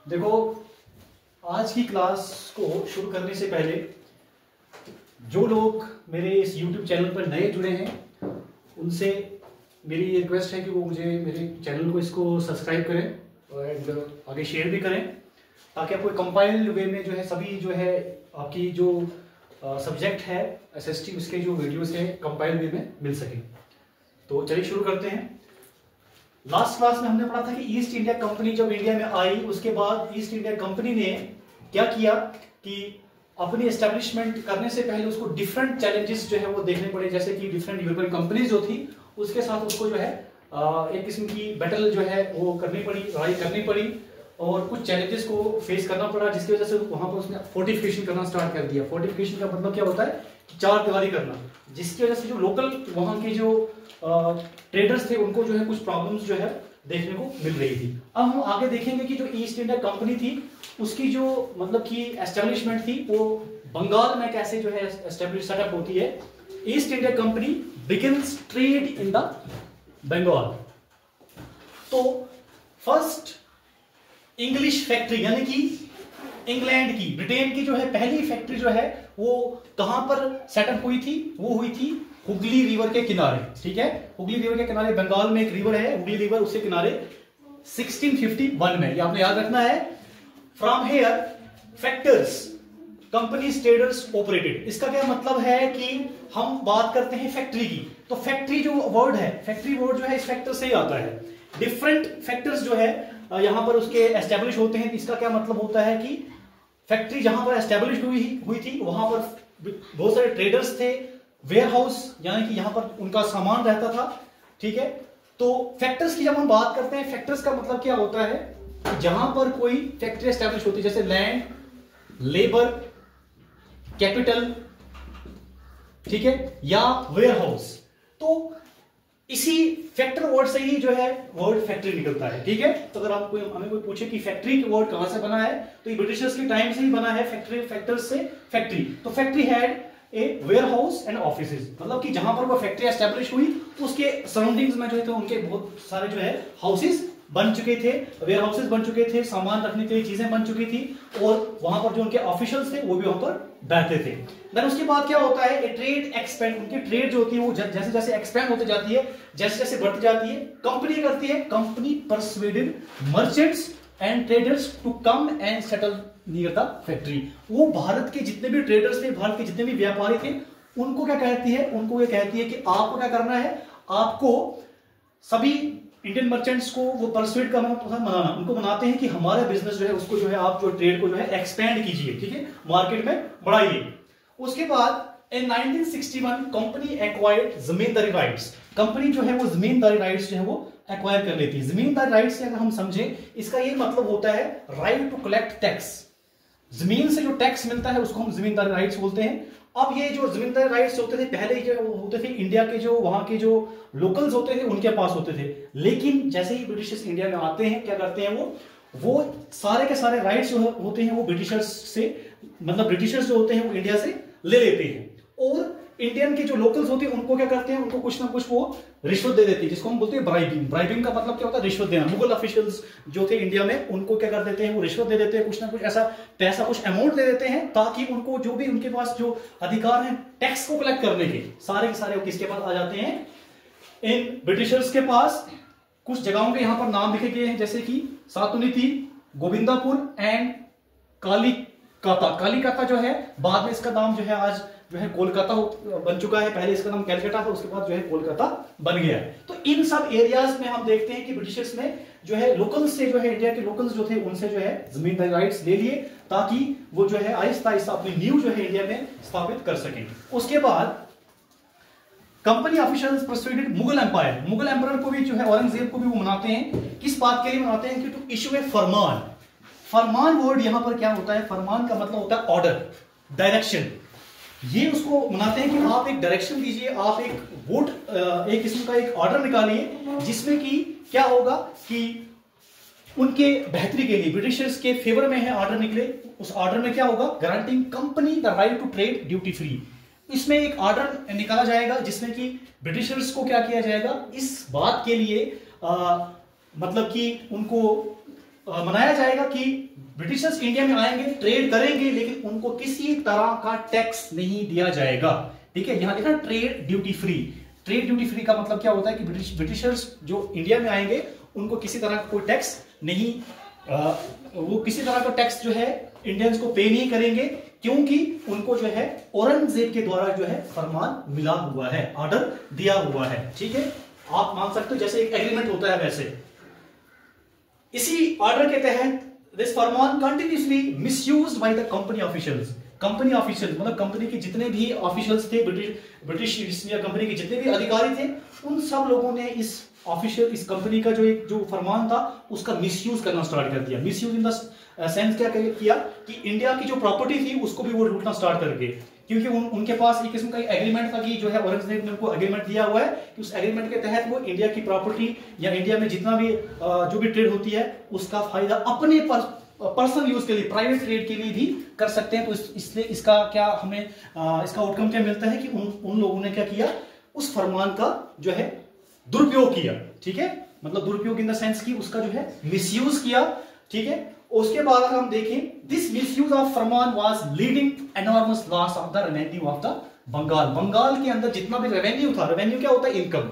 देखो, आज की क्लास को शुरू करने से पहले जो लोग मेरे इस YouTube चैनल पर नए जुड़े हैं उनसे मेरी ये रिक्वेस्ट है कि वो मुझे मेरे चैनल को इसको सब्सक्राइब करें और आगे शेयर भी करें, ताकि आपको कंपाइल्ड वे में जो है सभी जो है आपकी जो सब्जेक्ट है SST उसके जो वीडियोस है कंपाइल्ड वे में मिल सके। तो चलिए शुरू करते हैं। लास्ट क्लास में हमने पढ़ा था कि ईस्ट इंडिया कंपनी जब इंडिया में आई उसके बाद ईस्ट इंडिया कंपनी ने क्या किया कि अपनी एस्टेब्लिशमेंट करने से पहले उसको डिफरेंट चैलेंजेस जो है वो देखने पड़े, जैसे कि डिफरेंट यूरोपियन कंपनीज जो थी उसके साथ उसको जो है एक किस्म की बैटल जो है वो करनी पड़ी, लड़ाई करनी पड़ी और कुछ चैलेंजेस को फेस करना पड़ा, जिसकी वजह से वहां पर उसने फोर्टिफिकेशन करना स्टार्ट कर दिया। फोर्टिफिकेशन का मतलब क्या होता है कि चार दीवारी करना, जिसकी वजह से जो लोकल वहां के जो ट्रेडर्स थे उनको जो है कुछ प्रॉब्लम्स जो है देखने को मिल रही थी। अब हम आगे देखेंगे कि जो ईस्ट इंडिया कंपनी थी उसकी जो मतलब कि एस्टेब्लिशमेंट थी वो बंगाल में कैसे जो है एस्टेब्लिश सेटअप होती है। East India Company begins trade in the Bengal. तो फर्स्ट इंग्लिश फैक्ट्री यानी कि इंग्लैंड की, ब्रिटेन की जो है पहली फैक्ट्री जो है वो कहां पर सेटअप हुई थी? वो हुई थी हुगली रिवर के किनारे। ठीक है, हुगली रिवर के किनारे, बंगाल में एक रिवर है हुगली रिवर, उसके किनारे 1651 में, ये आपने याद रखना है। From here factors companies traders operated. इसका क्या मतलब है कि हम बात करते हैं फैक्ट्री की, तो फैक्ट्री जो वर्ड है, फैक्ट्री वर्ड जो है इस फैक्टर से ही आता है। डिफरेंट फैक्टर्स जो है यहां पर उसके एस्टेब्लिश होते हैं। इसका क्या मतलब होता है कि फैक्ट्री जहां पर एस्टेब्लिश हुई थी वहां पर बहुत सारे ट्रेडर्स थे, वेयर हाउस यानी कि यहां पर उनका सामान रहता था। ठीक है, तो फैक्टर्स की जब हम बात करते हैं, फैक्टर्स का मतलब क्या होता है कि जहां पर कोई फैक्ट्री एस्टेब्लिश होती है, जैसे लैंड, लेबर, कैपिटल, ठीक है, या वेयर हाउस, तो इसी फैक्टर वर्ड से ही जो है वर्ड फैक्ट्री निकलता है। ठीक है, तो अगर आपको हमें कोई पूछे कि फैक्ट्री के वर्ड कहां से बना है तो ये ब्रिटिशर्स के टाइम से ही बना है। फैक्ट्री, फैक्टर्स से फैक्ट्री। तो factory had a warehouse and offices, मतलब कि जहां पर वो फैक्ट्री एस्टेब्लिश हुई उसके सराउंडिंग्स में जो है तो उनके बहुत सारे जो है हाउसेस बन चुके थे, वेयर हाउसेस बन चुके थे, सामान रखने के लिए चीजें बन चुकी थी और वहां पर जो उनके ऑफिशियल्स थे वो भी वहां पर बैठते थे। देन उसके बाद क्या होता है, ट्रेड एक्सपेंड, उनकी ट्रेड जो होती है वो जैसे जैसे एक्सपेंड होती जाती है, जैसे जैसे बढ़ती जाती है, कंपनी करती है, company persuaded merchants and traders to come and settle near the factory. वो भारत के जितने भी ट्रेडर्स थे, भारत के जितने भी व्यापारी थे, उनको क्या कहती है, उनको ये कहती है कि आपको क्या करना है, आपको सभी इंडियन मर्चेंट्स को वो परसुएट करना, मनाना, उनको मनाते हैं कि हमारा बिजनेस जो है उसको जो है आप जो ट्रेड को जो है एक्सपेंड कीजिए, ठीक है, मार्केट में बढ़ाइए। उसके बाद इन 1961 कंपनी एक्वायर्ड जमींदारी राइट्स। कंपनी जो है वो जमींदारी राइट्स जो है वो एक्वायर कर लेती है। जमींदारी राइट्स से अगर हम समझें, इसका ये मतलब होता है राइट टू कलेक्ट टैक्स। जमीन से जो टैक्स मिलता है उसको हम जमींदारी राइट्स बोलते हैं। अब ये जो जमींदारी राइट्स होते थे पहले जो होते थे इंडिया के जो वहां के जो लोकल्स होते थे उनके पास होते थे, लेकिन जैसे ही ब्रिटिशर्स इंडिया में आते हैं क्या करते हैं, वो सारे के सारे राइट्स जो होते हैं वो ब्रिटिशर्स से, मतलब ब्रिटिशर्स जो होते हैं वो इंडिया से ले लेते हैं और इंडियन के जो लोकल्स होते हैं उनको क्या करते हैं, उनको कुछ ना कुछ वो रिश्वत दे देते हैं, जिसको हम बोलते हैं ब्राइबिंग। ब्राइबिंग का मतलब क्या होता है, रिश्वत देना। मुगल ऑफिशियल्स जो थे इंडिया में उनको क्या कर देते हैं, वो रिश्वत दे देते हैं, कुछ ना कुछ ऐसा पैसा, कुछ अमाउंट दे देते हैं, ताकि उनको जो भी उनके पास जो अधिकार है टैक्स को कलेक्ट करने के, सारे के सारे किसके पास आ जाते हैं, इन ब्रिटिशर्स के पास। कुछ जगहों के यहां पर नाम लिखे गए हैं, जैसे कि सातुनिथि, गोविंदापुर एंड कालिकाता। कालिकाता जो है बाद में इसका नाम जो है आज जो है कोलकाता बन चुका है, पहले इसका नाम कैलकाटा था, उसके बाद जो है कोलकाता बन गया है। तो इन सब एरियाज में हम देखते हैं कि ब्रिटिशर्स ने जो है लोकल्स से, जो है इंडिया के लोकल्स जो थे उनसे जो है जमींदारी राइट्स ले लिए, ताकि वो जो है आहिस्ता आहिस्ता अपनी नींव जो है इंडिया में स्थापित कर सकें। उसके बाद company officials persuaded Mughal empire. Mughal empire को भी जो है, औरंगजेब को भी वो मनाते हैं, किस बात के लिए मनाते हैं कि to issue a farman. Farman word यहां पर क्या होता है, फरमान का मतलब होता है ऑर्डर, डायरेक्शन। ये उसको मनाते हैं कि आप एक डायरेक्शन दीजिए, आप एक वोट, एक किस्म का एक ऑर्डर निकालिए, जिसमें कि क्या होगा कि उनके बेहतरी के लिए, ब्रिटिशर्स के फेवर में है ऑर्डर निकले। उस ऑर्डर में क्या होगा, guaranteeing company the right to trade duty free. इसमें एक ऑर्डर निकाला जाएगा जिसमें कि ब्रिटिशर्स को क्या किया जाएगा, इस बात के लिए मतलब कि उनको मनाया जाएगा कि ब्रिटिशर्स इंडिया में आएंगे, ट्रेड करेंगे, लेकिन उनको किसी तरह का टैक्स नहीं दिया जाएगा। ठीक है, यहां देखा trade duty free. Trade duty free का मतलब क्या होता है कि ब्रिटिशर्स जो इंडिया में आएंगे उनको किसी तरह का कोई टैक्स नहीं, वो किसी तरह का टैक्स जो है इंडियंस को पे नहीं करेंगे, क्योंकि उनको जो है औरंगजेब के द्वारा जो है फरमान मिला हुआ है, ऑर्डर दिया हुआ है। ठीक है, आप मान सकते हो जैसे एक एग्रीमेंट होता है वैसे। इसी ऑर्डर के तहत this Farman continuously misused by the company officials. Company official मतलब कंपनी के जितने भी ऑफिशियल्स थे, ब्रिटिश ईस्ट इंडिया कंपनी के जितने भी अधिकारी थे, उन सब लोगों ने इस कंपनी का जो फरमान था उसका मिसयूज करना स्टार्ट कर दिया। मिसयूज इन द सेंस क्या किया कि इंडिया की जो प्रॉपर्टी थी उसको भी वो लूटना स्टार्ट कर गए, क्योंकि उनके पास एक किस्म का एग्रीमेंट था कि जो है औरंगजेब ने उनको एग्रीमेंट दिया हुआ है कि उस एग्रीमेंट के तहत वो इंडिया की प्रॉपर्टी या इंडिया में जितना भी जो भी ट्रेड होती है उसका फायदा अपने पर्सनल यूज के लिए, प्राइवेट ट्रेड के लिए भी कर सकते हैं। तो इसलिए इसका क्या हमें इसका आउटकम क्या मिलता है कि उन लोगों ने क्या किया, उस फरमान का जो है दुरुपयोग किया। ठीक है, मतलब दुरुपयोग इन द सेंस कि उसका जो है मिसयूज किया। ठीक है, उसके बाद अगर हम देखें, this misuse of farman was leading enormous loss of the revenue of the Bengal. Bengal के अंदर जितना भी रेवेन्यू था, रेवेन्यू क्या होता है, इनकम,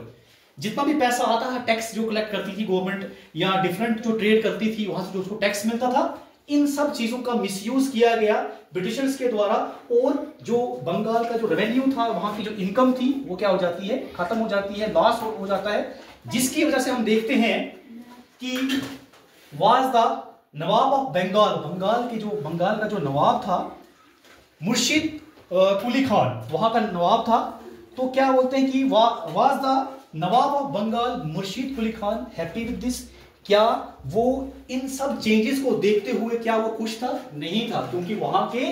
जितना भी पैसा आता है, टैक्स जो कलेक्ट करती थी गवर्नमेंट या डिफरेंट जो ट्रेड करती थी वहां से जो उसको टैक्स मिलता था, इन सब चीजों का मिसयूज किया गया ब्रिटिशर्स के द्वारा, और जो बंगाल का जो रेवेन्यू था, वहां की जो इनकम थी वो क्या हो जाती है, खत्म हो जाती है, लॉस हो जाता है, जिसकी वजह से हम देखते हैं कि was the nawab of Bengal, Bengal का जो नवाब था मुर्शिद कुली खान, वहां का नवाब था। तो क्या बोलते हैं कि was the nawab of Bengal Murshid Quli Khan happy with this, क्या वो इन सब चेंजेस को देखते हुए क्या वो खुश था? नहीं था, क्योंकि वहां के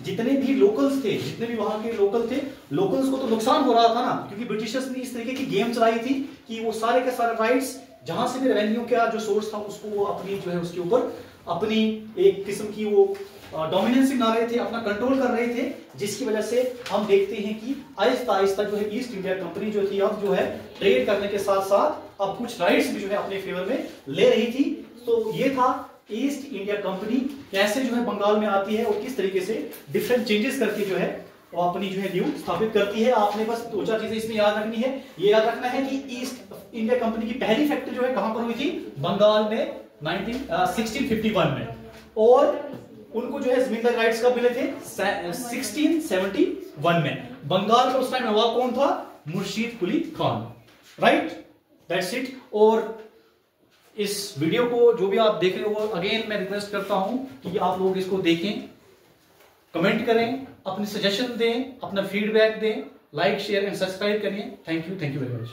जितने भी लोकल्स थे, जितने भी वहां के लोकल थे, लोकल्स को तो नुकसान हो रहा था ना, क्योंकि ब्रिटिशर्स ने इस तरीके की गेम चलाई थी कि वो सारे के सारे राइट्स जहां से भी रेवेन्यू का जो सोर्स था उसको वो अपनी जो है उसके ऊपर अपनी एक किस्म की वो डोमिनेंसी बना रहे थे, अपना कंट्रोल कर रहे थे, जिसकी वजह से हम देखते हैं कि आहिस्ता आहिस्ता जो है ईस्ट इंडिया कंपनी जो थी अब जो है ट्रेड करने के साथ साथ अब कुछ राइट्स भी जो है अपने फेवर में ले रही थी। तो ये था ईस्ट इंडिया कंपनी कैसे जो है बंगाल में आती है और किस तरीके से डिफरेंट चेंजेस करके जो है वो अपनी जो है न्यू स्थापित करती है। आपने बस दो चार चीजें इसमें याद रखनी है। ये याद रखना है कि ईस्ट इंडिया कंपनी की पहली फैक्ट्री जो है कहां पर हुई थी? बंगाल में 1651 में, और उनको जो है जमींदारी राइट्स कब मिले थे? 1671 में। बंगाल का उस टाइम नवाब कौन था? Murshid Quli Khan. Right, that's it. और इस वीडियो को जो भी आप देख रहे हो, अगेन मैं रिक्वेस्ट करता हूं कि आप लोग इसको देखें, कमेंट करें, अपनी सजेशन दें, अपना फीडबैक दें, लाइक शेयर एंड सब्सक्राइब करिए। Thank you very much.